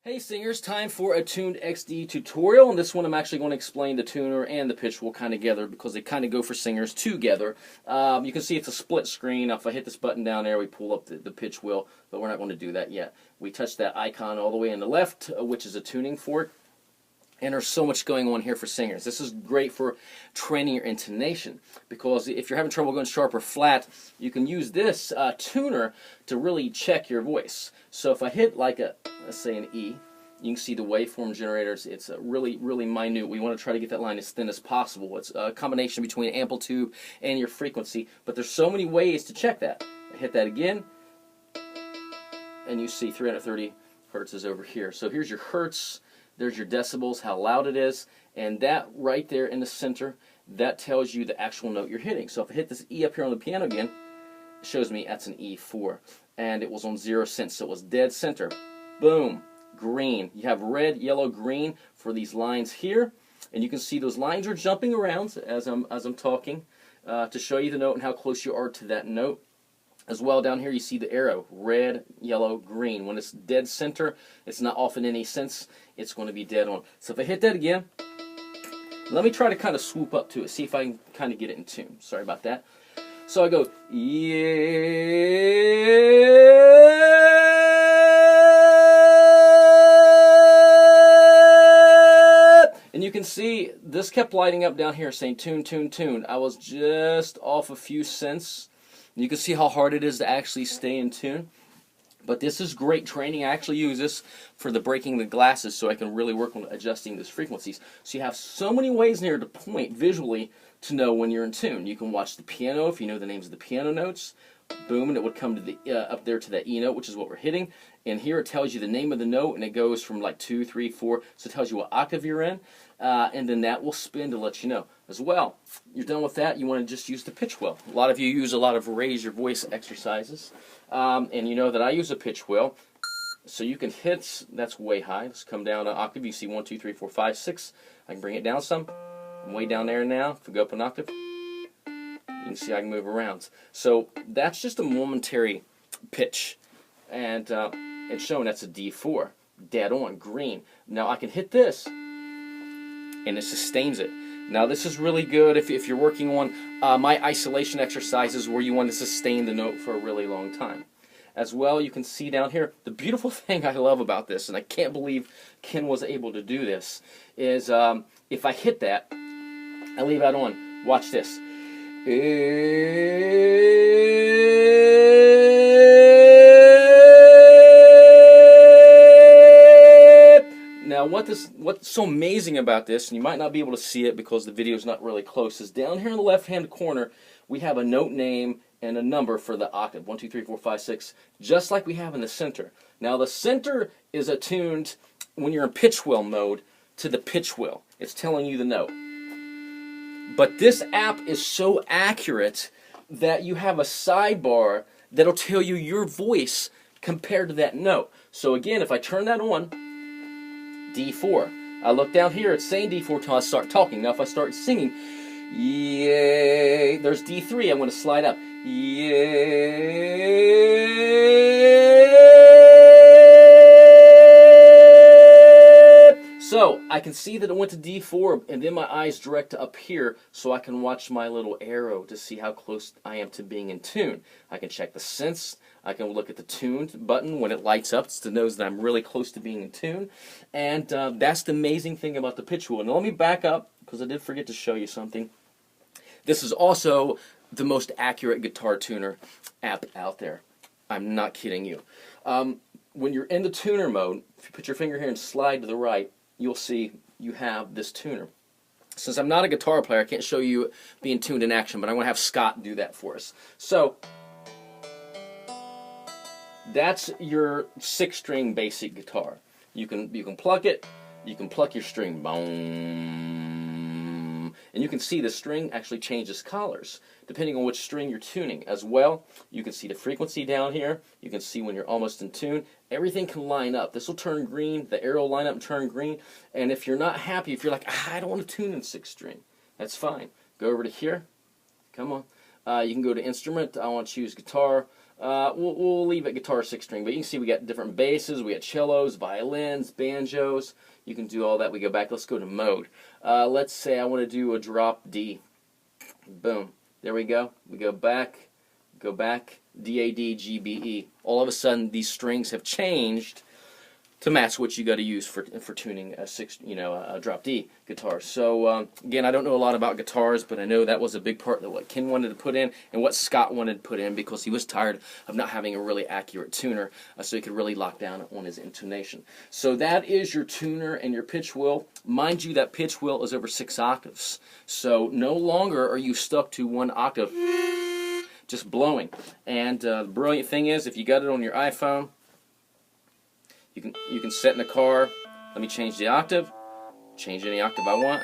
Hey singers, time for a tuned XD tutorial. In this one I'm actually going to explain the tuner and the pitch wheel kind of together because they kind of go for singers together. You can see it's a split screen. If I hit this button down there, we pull up the pitch wheel, but we're not going to do that yet. We touch that icon all the way on the left, which is a tuning fork. And there's so much going on here for singers. This is great for training your intonation because if you're having trouble going sharp or flat, you can use this tuner to really check your voice. So if I hit like let's say an E, you can see the waveform generators. It's really minute. We want to try to get that line as thin as possible. It's a combination between amplitude and your frequency, but there's so many ways to check that. I hit that again, and you see 330 hertz is over here. So here's your hertz. There's your decibels, how loud it is, and that right there in the center, that tells you the actual note you're hitting. So if I hit this E up here on the piano again, it shows me that's an E4, and it was on 0 cents, so it was dead center. Boom, green. You have red, yellow, green for these lines here, and you can see those lines are jumping around as I'm talking to show you the note and how close you are to that note. As well, down here you see the arrow, red, yellow, green. When it's dead center, it's not off in any sense. It's going to be dead on. So if I hit that again, let me try to kind of swoop up to it, see if I can kind of get it in tune. Sorry about that. So I go, yeah. And you can see this kept lighting up down here saying tune, tune, tune. I was just off a few cents. You can see how hard it is to actually stay in tune. But this is great training. I actually use this for the breaking the glasses so I can really work on adjusting those frequencies. So you have so many ways in here to point visually to know when you're in tune. You can watch the piano if you know the names of the piano notes. Boom, and it would come to the up there to that E note, which is what we're hitting. And here it tells you the name of the note, and it goes from like 2, 3, 4. So it tells you what octave you're in, and then that will spin to let you know. As well, you're done with that, you want to just use the pitch wheel. A lot of you use a lot of raise your voice exercises, and you know that I use a pitch wheel. So you can hit, that's way high. Let's come down an octave. You see 1, 2, 3, 4, 5, 6. I can bring it down some. I'm way down there now. If we go up an octave, you can see I can move around. So that's just a momentary pitch, and it's showing that's a D4, dead on, green. Now I can hit this, and it sustains it. Now this is really good if you're working on my isolation exercises where you want to sustain the note for a really long time. As well, you can see down here, the beautiful thing I love about this, and I can't believe Ken was able to do this, is if I hit that, I leave that on. Watch this. Now what's so amazing about this, and you might not be able to see it because the video is not really close, is down here in the left hand corner we have a note name and a number for the octave, 1, 2, 3, 4, 5, 6, just like we have in the center. Now the center is attuned when you're in pitch wheel mode to the pitch wheel. It's telling you the note. But this app is so accurate that you have a sidebar that'll tell you your voice compared to that note. So again, if I turn that on, D4. I look down here, it's saying D4 until I start talking. Now if I start singing, yay, there's D3, I'm going to slide up. Yay. So I can see that it went to D4, and then my eyes direct up here so I can watch my little arrow to see how close I am to being in tune. I can check the sense. I can look at the tune button when it lights up to know that I'm really close to being in tune. And that's the amazing thing about the pitch wheel. Now let me back up because I did forget to show you something. This is also the most accurate guitar tuner app out there. I'm not kidding you. When you're in the tuner mode, if you put your finger here and slide to the right, you'll see you have this tuner. Since I'm not a guitar player, I can't show you being tuned in action, but I'm going to have Scott do that for us. So that's your 6-string basic guitar. You can pluck it, you can pluck your string, boom, and you can see the string actually changes colors depending on which string you're tuning. As well, you can see the frequency down here, you can see when you're almost in tune. Everything can line up. This will turn green, the arrow will line up and turn green, and if you're not happy, if you're like, I don't want to tune in 6-string, that's fine. Go over to here, come on. You can go to instrument, I want to choose guitar. we'll leave it guitar 6 string, but you can see we got different basses, we got cellos, violins, banjos. You can do all that. We go back. Let's go to mode. Let's say I want to do a drop D. Boom. There we go. We go back, D, A, D, G, B, E. All of a sudden, these strings have changed to match what you got to use for tuning a drop D guitar. So again, I don't know a lot about guitars, but I know that was a big part of what Ken wanted to put in and what Scott wanted to put in, because he was tired of not having a really accurate tuner, so he could really lock down on his intonation. So that is your tuner and your pitch wheel. Mind you, that pitch wheel is over 6 octaves, so no longer are you stuck to 1 octave just blowing. And the brilliant thing is, if you got it on your iPhone, you can set in the car, let me change the octave, change any octave I want,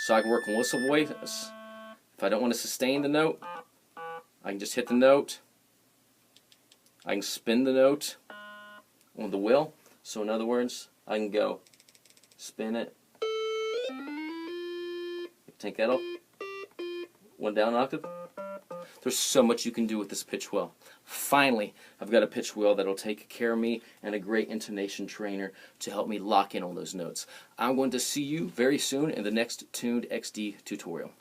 so I can work on whistle voice. If I don't want to sustain the note, I can just hit the note. I can spin the note on the wheel. So in other words, I can go spin it, take that off, 1 down octave. There's so much you can do with this pitch wheel. Finally, I've got a pitch wheel that'll take care of me, and a great intonation trainer to help me lock in on those notes. I'm going to see you very soon in the next Tuned XD tutorial.